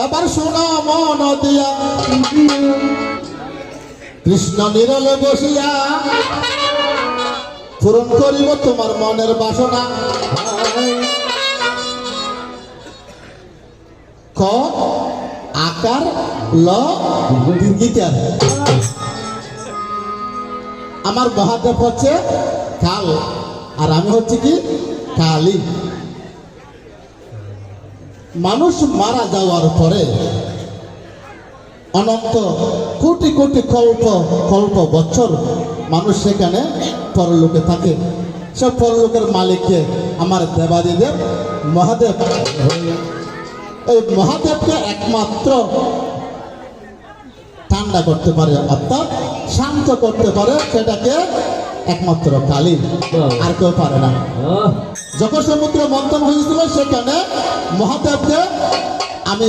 এবার শোনা মন দিয়া কৃষ্ণ নিরলে বসিয়া পূরণ করিব তোমার মনের বাসনা। ক আকার ল দীর্ঘিকার। আমার মহাদেব হচ্ছে কাল আর আমি হচ্ছে কি কালী। মানুষ মারা যাওয়ার পরে অনন্ত কোটি কোটি কল্প কল্প বছর মানুষ সেখানে পরলোকে থাকে। সব পরলোকের মালিককে আমার দেবাদিদেব মহাদেব। এই মহাদেবকে একমাত্র ঠান্ডা করতে পারে অর্থাৎ শান্ত করতে পারে, সেটাকে একমাত্র কালী, আর কেউ পারে না। যখন সমুদ্র মন্থন হয়েছিল সেখানে মহাদেবকে আমি